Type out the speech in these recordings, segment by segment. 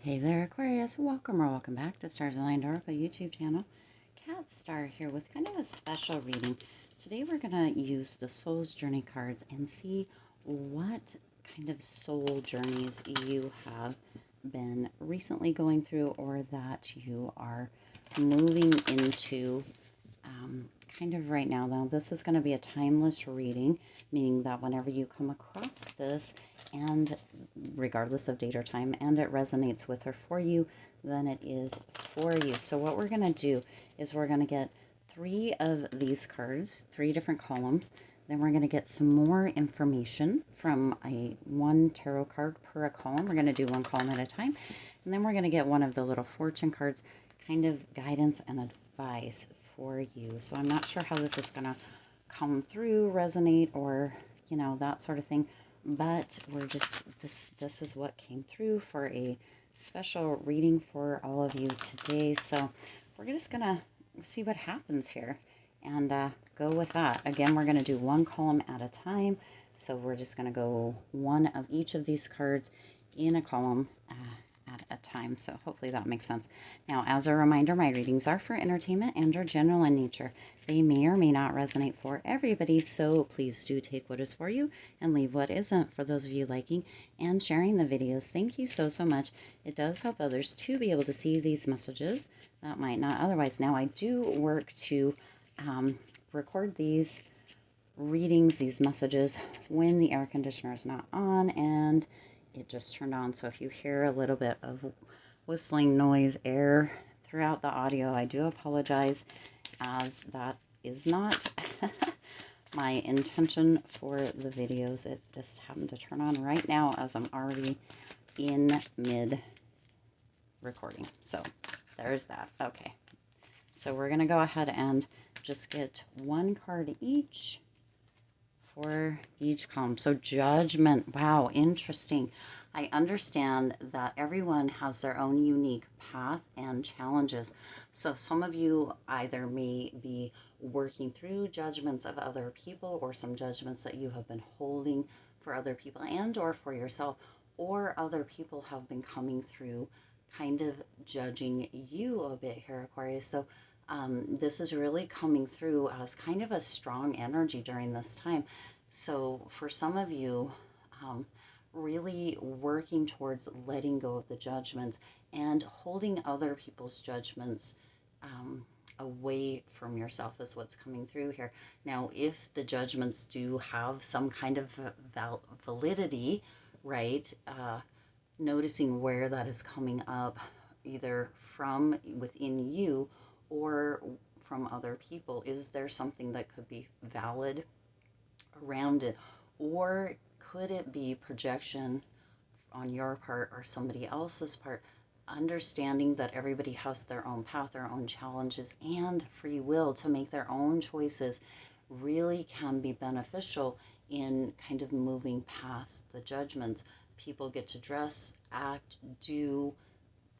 Hey there, Aquarius. Welcome or welcome back to Stars Aligned Oracle YouTube channel. Cat Star here with kind of a special reading. Today we're going to use the Soul's Journey cards and see what kind of soul journeys you have been recently going through or that you are moving into kind of right now. Now, this is going to be a timeless reading, meaning that whenever you come across this, and regardless of date or time, and it resonates with or for you, then it is for you. So what we're going to do is we're going to get 3 of these cards, 3 different columns. Then we're going to get some more information from one tarot card per a column. We're going to do one column at a time. And then we're going to get one of the little fortune cards, kind of guidance and advice for you. So I'm not sure how this is going to come through, resonate, or, that sort of thing. But we're just, this is what came through for a special reading for all of you today. So we're just going to see what happens here and go with that. Again, we're going to do one column at a time. So we're just going to go one of each of these cards in a column at a time. So hopefully that makes sense. Now, as a reminder, my readings are for entertainment and are general in nature. They may or may not resonate for everybody, so please do take what is for you and leave what isn't. For those of you liking and sharing the videos, thank you so much. It does help others to be able to see these messages that might not otherwise. Now, I do work to record these readings, these messages, when the air conditioner is not on, and it just turned on. So if you hear a little bit of whistling noise, air throughout the audio, I do apologize, as that is not my intention for the videos. It just happened to turn on right now as I'm already in mid recording. So there's that. Okay, so we're gonna go ahead and just get one card each for each column. So Judgment. Wow, interesting. I understand that everyone has their own unique path and challenges. So some of you either may be working through judgments of other people, or some judgments that you have been holding for other people and or for yourself, or other people have been coming through kind of judging you a bit here, Aquarius. So this is really coming through as kind of a strong energy during this time. So for some of you, really working towards letting go of the judgments and holding other people's judgments away from yourself is what's coming through here. Now, if the judgments do have some kind of validity, right, noticing where that is coming up, either from within you or from other people. Is there something that could be valid around it? Or could it be projection on your part or somebody else's part? Understanding that everybody has their own path, their own challenges, and free will to make their own choices really can be beneficial in kind of moving past the judgments. People get to dress, act, do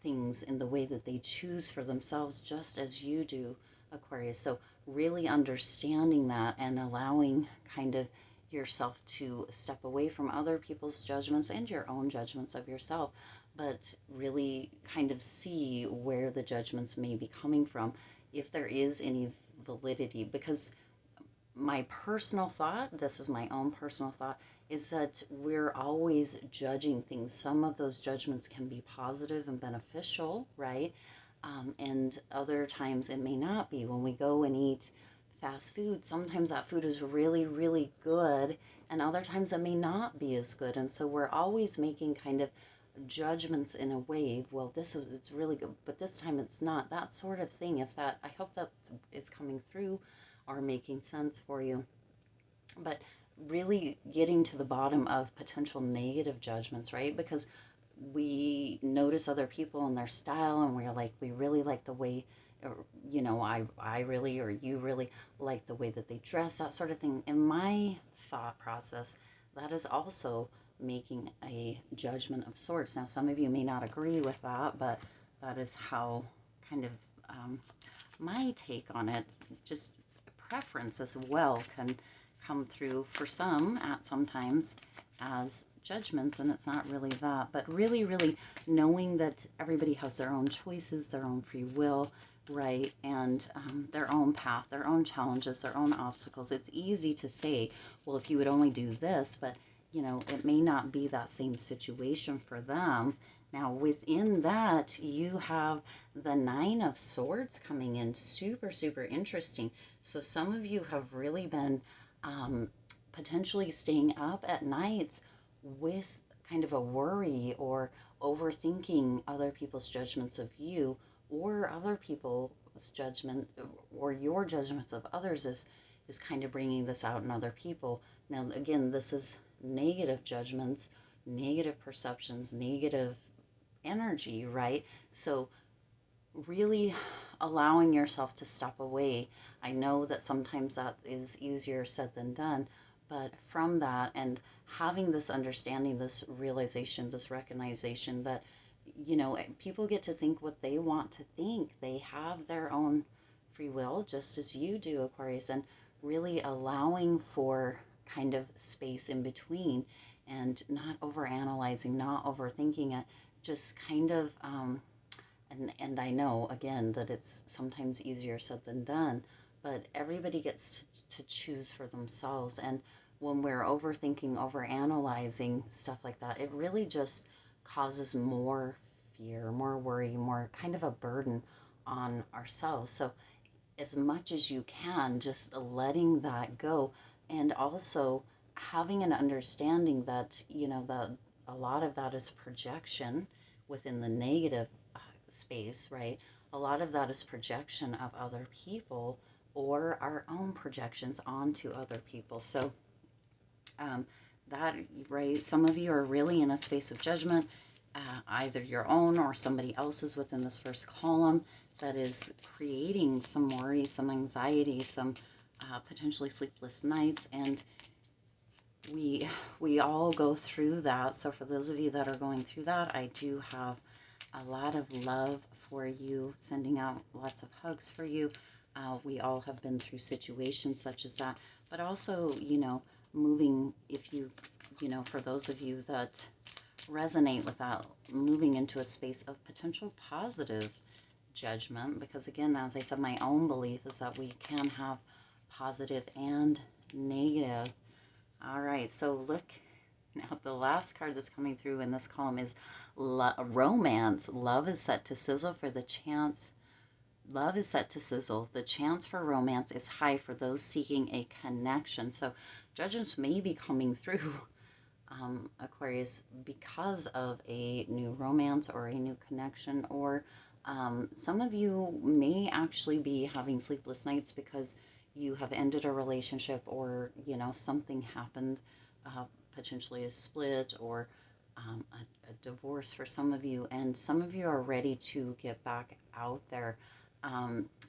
things in the way that they choose for themselves, just as you do, Aquarius. So really understanding that and allowing kind of yourself to step away from other people's judgments and your own judgments of yourself, but really kind of see where the judgments may be coming from, if there is any validity. Because my personal thought, this is my own personal thought, is that we're always judging things. Some of those judgments can be positive and beneficial, right? And other times it may not be. When we go and eat fast food, sometimes that food is really, really good, and other times it may not be as good. And so we're always making kind of judgments in a way. Well, it's really good, but this time it's not. That sort of thing. I hope that is coming through or making sense for you. But really getting to the bottom of potential negative judgments, right? Because we notice other people and their style, and we really like the way, or, I really, or you really like the way that they dress, that sort of thing. In my thought process, that is also making a judgment of sorts. Now, some of you may not agree with that, but that is how kind of my take on it, just preference as well, can come through for some at sometimes as judgments, and it's not really that, but really, really knowing that everybody has their own choices, their own free will, right? And their own path, their own challenges, their own obstacles. It's easy to say, well, if you would only do this, but it may not be that same situation for them. Now, within that, you have the Nine of Swords coming in. Super, super interesting. So some of you have really been potentially staying up at nights with kind of a worry or overthinking other people's judgments of you, or other people's judgment, or your judgments of others is kind of bringing this out in other people. Now, again, this is negative judgments, negative perceptions, negative energy, right? So really allowing yourself to step away. I know that sometimes that is easier said than done, but from that and having this understanding, this realization, this recognition that, people get to think what they want to think. They have their own free will, just as you do, Aquarius, and really allowing for kind of space in between and not overanalyzing, not overthinking it, just kind of and I know again that it's sometimes easier said than done, but everybody gets to choose for themselves. And when we're overthinking, overanalyzing stuff like that, it really just causes more fear, more worry, more kind of a burden on ourselves. So as much as you can, just letting that go, and also having an understanding that that a lot of that is projection within the negative space, right? A lot of that is projection of other people or our own projections onto other people. So that, right, some of you are really in a space of judgment, either your own or somebody else's within this first column, that is creating some worry, some anxiety, some potentially sleepless nights. And we all go through that. So for those of you that are going through that, I do have a lot of love for you, sending out lots of hugs for you. We all have been through situations such as that, but also, moving, if you, for those of you that resonate with that, moving into a space of potential positive judgment, because again, as I said, my own belief is that we can have positive and negative. All right, so look, now the last card that's coming through in this column is romance. Love is set to sizzle for the chance. Love is set to sizzle. The chance for romance is high for those seeking a connection. So judgments may be coming through, Aquarius, because of a new romance or a new connection, or some of you may actually be having sleepless nights because you have ended a relationship, or something happened, potentially a split, or a divorce for some of you, and some of you are ready to get back out there.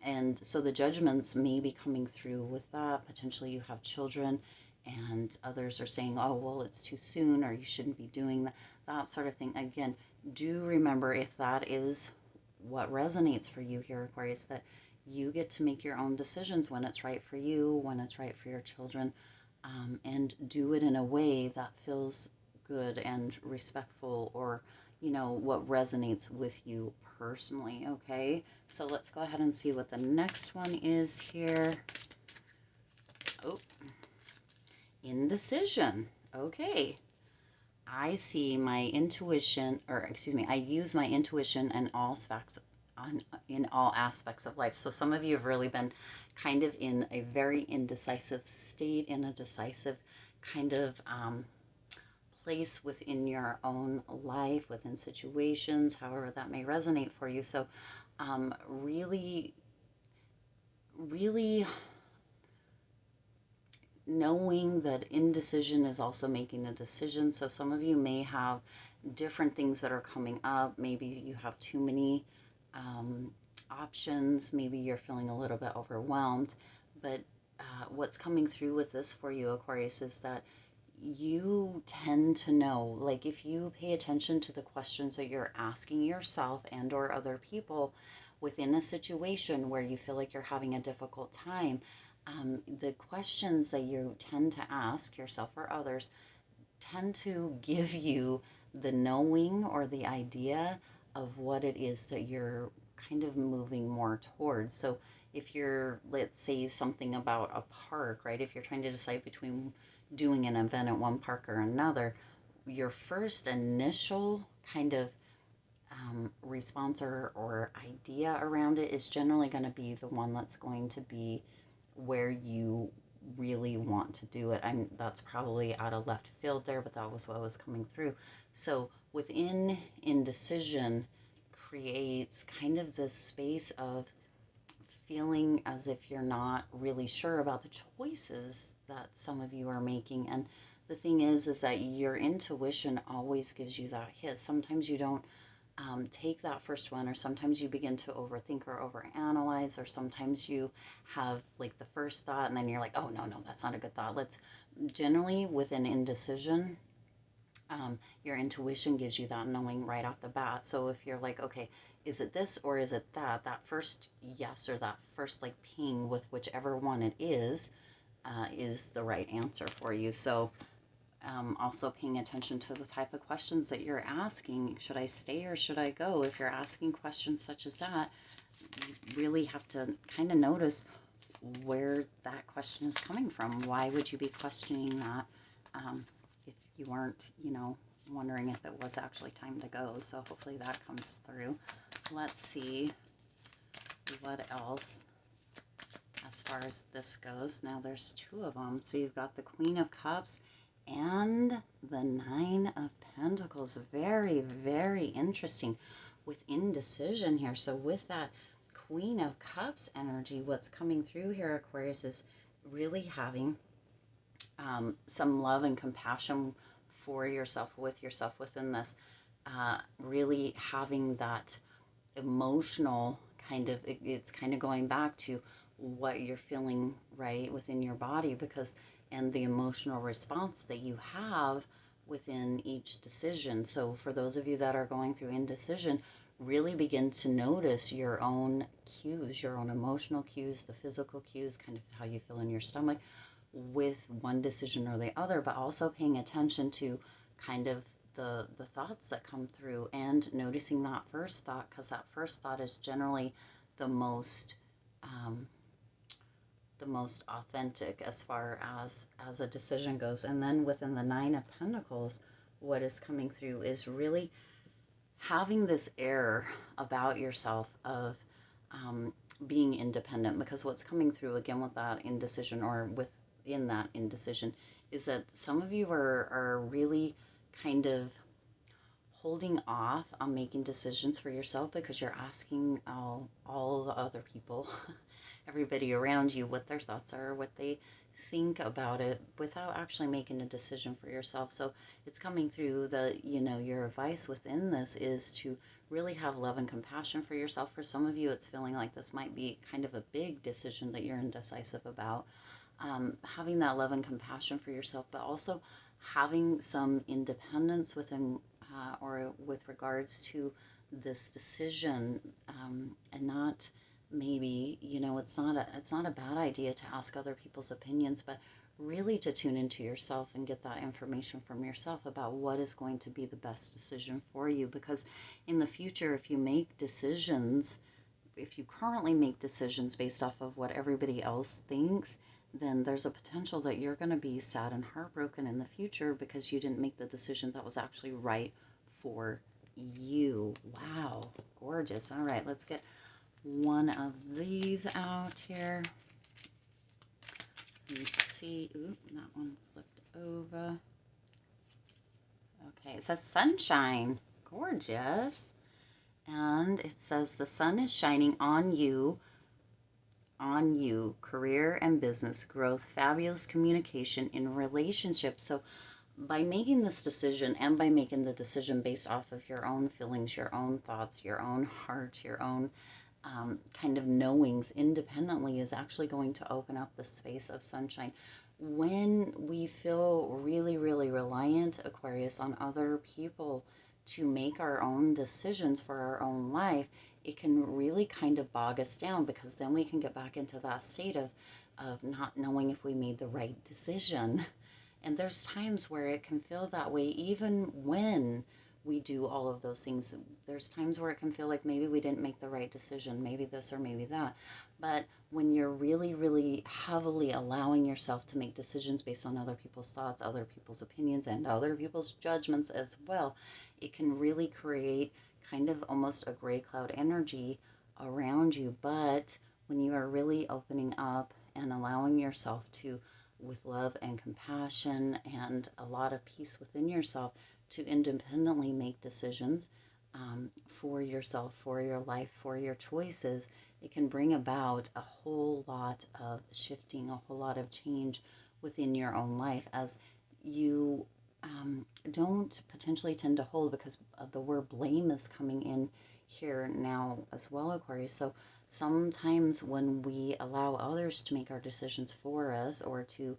And so the judgments may be coming through with that. Potentially you have children, and others are saying, oh, well, it's too soon, or you shouldn't be doing that sort of thing. Again, do remember, if that is what resonates for you here, Aquarius, that you get to make your own decisions when it's right for you, when it's right for your children, and do it in a way that feels good and respectful, or what resonates with you personally. Okay, so let's go ahead and see what the next one is here. Oh, indecision. Okay, I see my intuition, or excuse me, I use my intuition in all aspects of life. So some of you have really been kind of in a very indecisive state, in a decisive kind of place within your own life, within situations, however that may resonate for you. So really, really knowing that indecision is also making a decision. So some of you may have different things that are coming up. Maybe you have too many options. Maybe you're feeling a little bit overwhelmed. But what's coming through with this for you, Aquarius, is that you tend to know, like, if you pay attention to the questions that you're asking yourself and or other people within a situation where you feel like you're having a difficult time, The questions that you tend to ask yourself or others tend to give you the knowing or the idea of what it is that you're kind of moving more towards. So if you're, let's say, something about a park, right? If you're trying to decide between doing an event at one park or another, your first initial kind of response or idea around it is generally going to be the one that's going to be where you really want to do it. That's probably out of left field there, but that was what was coming through. So within indecision creates kind of this space of feeling as if you're not really sure about the choices that some of you are making. And the thing is that your intuition always gives you that hit. Sometimes you don't take that first one, or sometimes you begin to overthink or overanalyze, or sometimes you have like the first thought and then you're like, oh, no, no, that's not a good thought. Let's generally, with an indecision, your intuition gives you that knowing right off the bat. So if you're like, okay, is it this or is it that? That first yes or that first like ping with whichever one it is the right answer for you. So also paying attention to the type of questions that you're asking. Should I stay or should I go? If you're asking questions such as that, you really have to kind of notice where that question is coming from. Why would you be questioning that if you weren't, wondering if it was actually time to go? So hopefully that comes through. Let's see what else as far as this goes. Now there's two of them. So you've got the Queen of Cups and the Nine of Pentacles. Very, very interesting with indecision here. So with that Queen of Cups energy, what's coming through here, Aquarius, is really having some love and compassion for yourself, with yourself within this. Really having that emotional kind of, it's kind of going back to what you're feeling right within your body, because and the emotional response that you have within each decision. So for those of you that are going through indecision, really begin to notice your own cues, your own emotional cues, the physical cues, kind of how you feel in your stomach with one decision or the other, but also paying attention to kind of the thoughts that come through and noticing that first thought, because that first thought is generally the most authentic as far as a decision goes. And then within the Nine of Pentacles, what is coming through is really having this air about yourself of being independent, because what's coming through again with that indecision, or within that indecision, is that some of you are really kind of holding off on making decisions for yourself because you're asking all the other people, everybody around you, what their thoughts are, what they think about it, without actually making a decision for yourself. So it's coming through that, your advice within this is to really have love and compassion for yourself. For some of you, it's feeling like this might be kind of a big decision that you're indecisive about. Having that love and compassion for yourself, but also having some independence within or with regards to this decision, and not maybe, it's not a bad idea to ask other people's opinions, but really to tune into yourself and get that information from yourself about what is going to be the best decision for you. Because in the future, if you currently make decisions based off of what everybody else thinks, then there's a potential that you're going to be sad and heartbroken in the future because you didn't make the decision that was actually right for you. Wow, gorgeous. All right, let's get one of these out here. Let me see. Ooh, that one flipped over. Okay, it says sunshine. Gorgeous. And it says the sun is shining on you, career and business growth, fabulous communication in relationships. So by making this decision, and by making the decision based off of your own feelings, your own thoughts, your own heart, your own kind of knowings independently, is actually going to open up the space of sunshine. When we feel really, really reliant, Aquarius, on other people to make our own decisions for our own life, it can really kind of bog us down, because then we can get back into that state of of not knowing if we made the right decision. And there's times where it can feel that way, even when we do all of those things. There's times where it can feel like maybe we didn't make the right decision, maybe this or maybe that. But when you're really, really heavily allowing yourself to make decisions based on other people's thoughts, other people's opinions, and other people's judgments as well, it can really create kind of almost a gray cloud energy around you. But when you are really opening up and allowing yourself to, with love and compassion and a lot of peace within yourself, to independently make decisions for yourself, for your life, for your choices, it can bring about a whole lot of shifting, a whole lot of change within your own life as you don't potentially tend to hold, because the word blame is coming in here now as well, Aquarius. So sometimes when we allow others to make our decisions for us, or to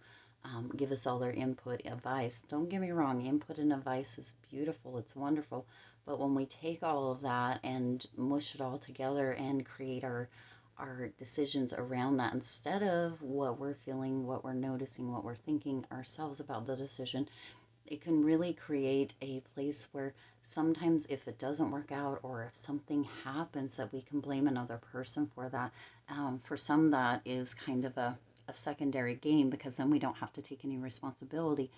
give us all their input, advice, don't get me wrong, input and advice is beautiful, it's wonderful. But when we take all of that and mush it all together and create our decisions around that, instead of what we're feeling, what we're noticing, what we're thinking ourselves about the decision, it can really create a place where sometimes if it doesn't work out, or if something happens, that we can blame another person for that. For some, that is kind of a secondary gain, because then we don't have to take any responsibility.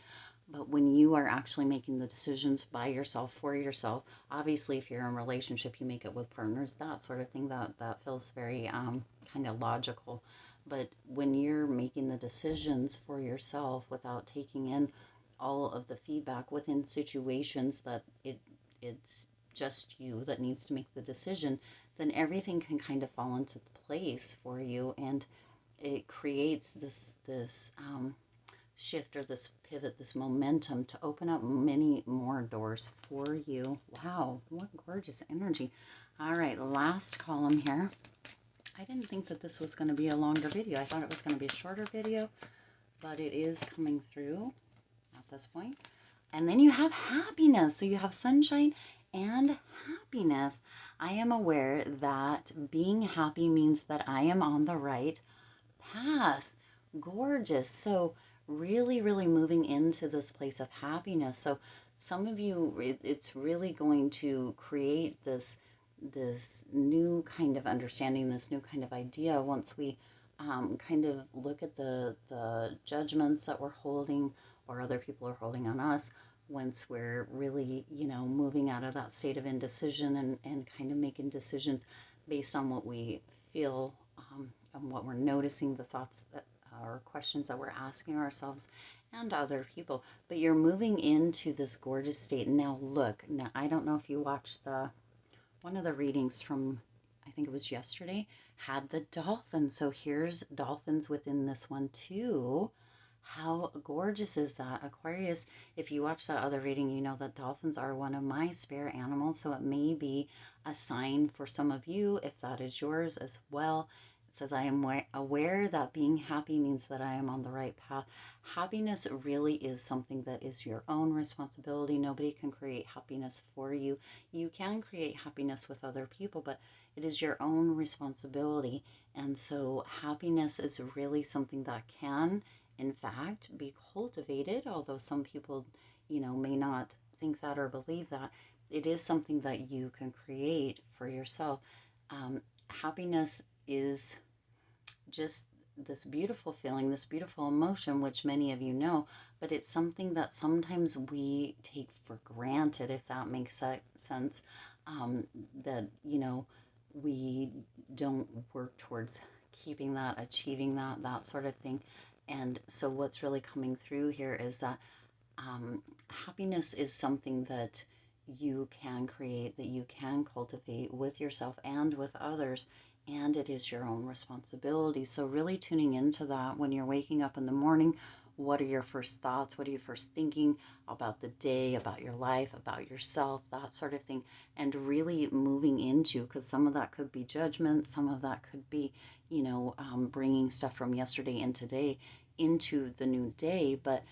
But when you are actually making the decisions by yourself, for yourself, obviously if you're in a relationship, you make it with partners, that sort of thing, that feels very kind of logical. But when you're making the decisions for yourself without taking in all of the feedback within situations that it's just you that needs to make the decision, then everything can kind of fall into place for you, and it creates this shift, or this pivot, this momentum to open up many more doors for you. Wow, what gorgeous energy. All right, last column here. I didn't think that this was going to be a longer video. I thought it was going to be a shorter video, but it is coming through at this point. And then you have happiness. So you have sunshine and happiness. I am aware that being happy means that I am on the right path. Gorgeous. So really, really moving into this place of happiness. So some of you, it's really going to create this new kind of understanding, this new kind of idea, once we kind of look at the judgments that we're holding, or other people are holding on us, once we're really, moving out of that state of indecision, and kind of making decisions based on what we feel, and what we're noticing, the thoughts that, or questions that we're asking ourselves and other people. But you're moving into this gorgeous state. Now look, now I don't know if you watched one of the readings from, I think it was yesterday, had the dolphin. So here's dolphins within this one too. How gorgeous is that, Aquarius? If you watch that other reading, you know that dolphins are one of my spirit animals. So it may be a sign for some of you, if that is yours as well. It says, I am aware that being happy means that I am on the right path. Happiness really is something that is your own responsibility. Nobody can create happiness for you. You can create happiness with other people, but it is your own responsibility. And so happiness is really something that can, in fact, be cultivated, although some people, may not think that or believe that. It is something that you can create for yourself. Happiness is just this beautiful feeling, this beautiful emotion, which many of you know, but it's something that sometimes we take for granted, if that makes sense. That, we don't work towards keeping that, achieving that sort of thing. And so what's really coming through here is that happiness is something that you can create, that you can cultivate with yourself and with others, and it is your own responsibility. So really tuning into that when you're waking up in the morning. What are your first thoughts? What are you first thinking about the day, about your life, about yourself, that sort of thing? And really moving into, because some of that could be judgment, some of that could be, bringing stuff from yesterday and today into the new day. But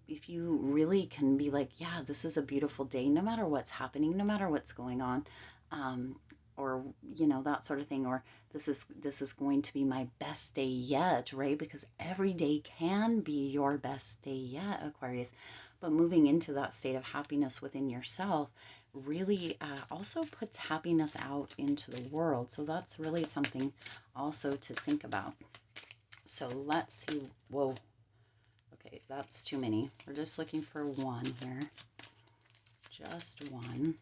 if you really can be like, yeah, this is a beautiful day, no matter what's happening, no matter what's going on, or that sort of thing, or this is going to be my best day yet, right? Because every day can be your best day yet, Aquarius. But moving into that state of happiness within yourself really also puts happiness out into the world. So that's really something also to think about. So let's see. Whoa. Okay, that's too many. We're just looking for one here. Just one.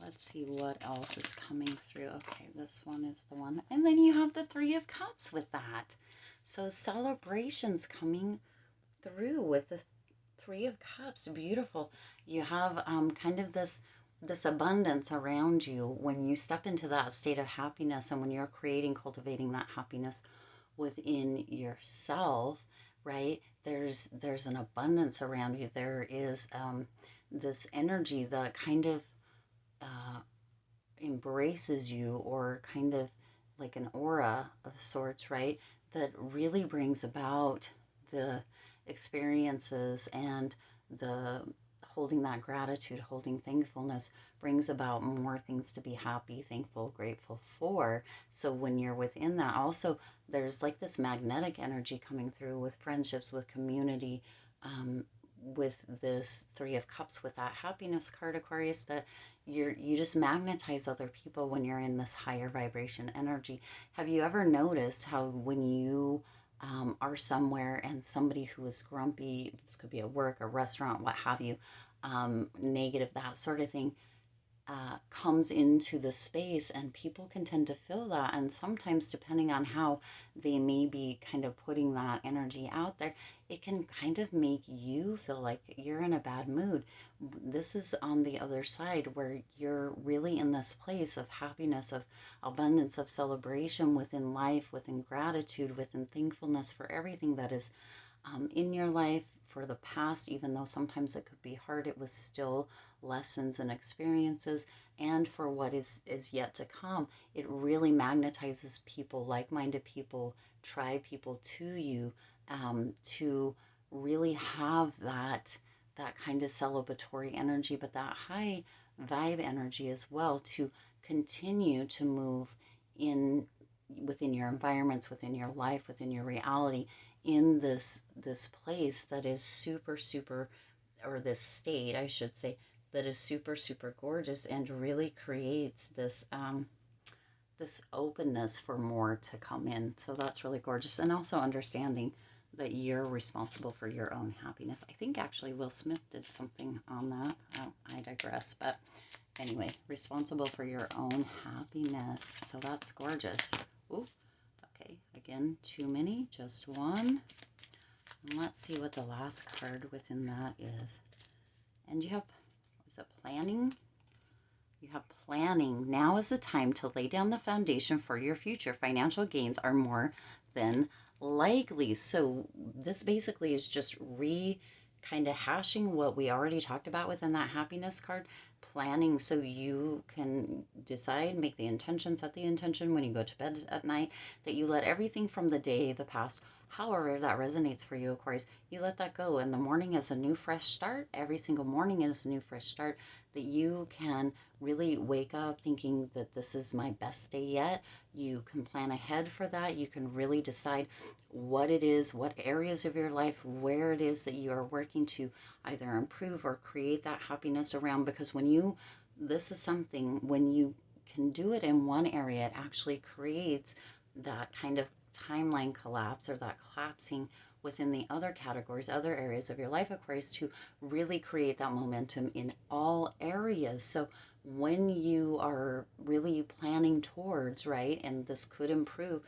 Let's see what else is coming through. Okay, this one is the one. And then you have the Three of Cups with that. So celebrations coming through with the Three of Cups. Beautiful. You have kind of this abundance around you when you step into that state of happiness, and when you're cultivating that happiness within yourself, right? There's an abundance around you. There is this energy that kind of embraces you, or kind of like an aura of sorts, right? That really brings about the experiences, and the holding that gratitude, holding thankfulness, brings about more things to be happy, thankful, grateful for. So when you're within that, also there's like this magnetic energy coming through with friendships, with community, with this Three of Cups, with that happiness card, Aquarius, that you just magnetize other people when you're in this higher vibration energy. Have you ever noticed how when you are somewhere and somebody who is grumpy, this could be at work, a restaurant, what have you, negative, that sort of thing, comes into the space, and people can tend to feel that. And sometimes, depending on how they may be kind of putting that energy out there, it can kind of make you feel like you're in a bad mood. This is on the other side, where you're really in this place of happiness, of abundance, of celebration within life, within gratitude, within thankfulness for everything that is in your life, for the past. Even though sometimes it could be hard, it was still lessons and experiences. And for what is yet to come, it really magnetizes people, like-minded people, tribe people to you, to really have that kind of celebratory energy, but that high vibe energy as well, to continue to move in within your environments, within your life, within your reality, in this place that is super, super, or this state, I should say, that is super, super gorgeous, and really creates this this openness for more to come in. So that's really gorgeous. And also understanding that you're responsible for your own happiness. I think actually Will Smith did something on that. Oh, I digress. But anyway, responsible for your own happiness. So that's gorgeous. Ooh, okay, again, too many, just one. And let's see what the last card within that is. And you have, is it planning? You have planning. Now is the time to lay down the foundation for your future. Financial gains are more than likely. So this basically is just kind of hashing what we already talked about within that happiness card. Planning, so you can decide, make the intention, set the intention when you go to bed at night, that you let everything from the day, the past, however that resonates for you, Aquarius, you let that go. And the morning is a new fresh start. Every single morning is a new fresh start, that you can really wake up thinking that this is my best day yet. You can plan ahead for that. You can really decide what it is, what areas of your life, where it is that you are working to either improve or create that happiness around. Because this is something, when you can do it in one area, it actually creates that kind of timeline collapse, or that collapsing within the other categories, other areas of your life, Aquarius, to really create that momentum in all areas. So when you are really planning towards, right, and this could improve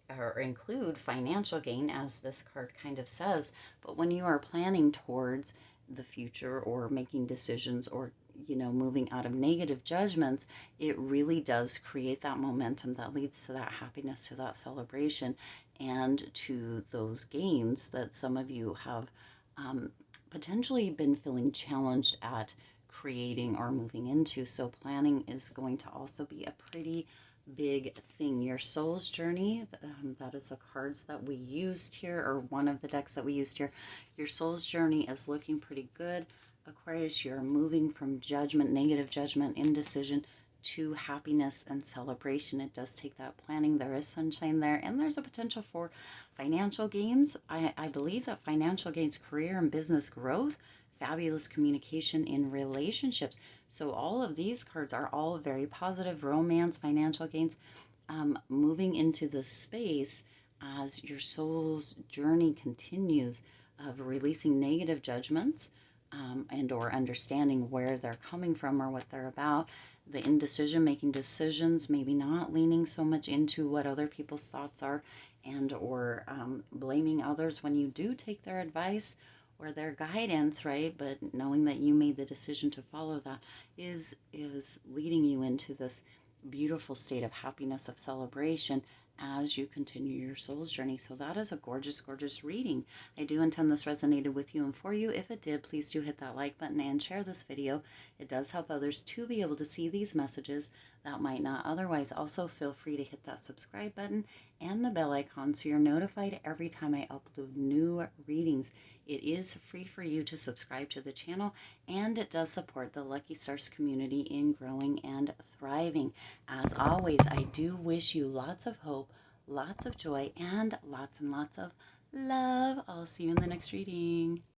or include financial gain, as this card kind of says, but when you are planning towards the future, or making decisions, or moving out of negative judgments, it really does create that momentum that leads to that happiness, to that celebration, and to those gains that some of you have potentially been feeling challenged at creating or moving into. So planning is going to also be a pretty big thing. Your soul's journey, that is the cards that we used here, or one of the decks that we used here. Your soul's journey is looking pretty good. Aquarius, you're moving from judgment, negative judgment, indecision to happiness and celebration. It does take that planning. There is sunshine there, and there's a potential for financial gains. I believe that financial gains, career and business growth, fabulous communication in relationships. So all of these cards are all very positive: romance, financial gains, moving into the space as your soul's journey continues of releasing negative judgments, and or understanding where they're coming from or what they're about. The indecision, making decisions, maybe not leaning so much into what other people's thoughts are, and or blaming others when you do take their advice or their guidance, right? But knowing that you made the decision to follow that is leading you into this beautiful state of happiness, of celebration, as you continue your soul's journey. So that is a gorgeous, gorgeous reading. I do intend this resonated with you and for you. If it did, please do hit that like button and share this video. It does help others to be able to see these messages that might not otherwise. Also, feel free to hit that subscribe button and the bell icon so you're notified every time I upload new readings. It is free for you to subscribe to the channel, and it does support the Lucky Stars community in growing and thriving. As always, I do wish you lots of hope, lots of joy, and lots of love. I'll see you in the next reading.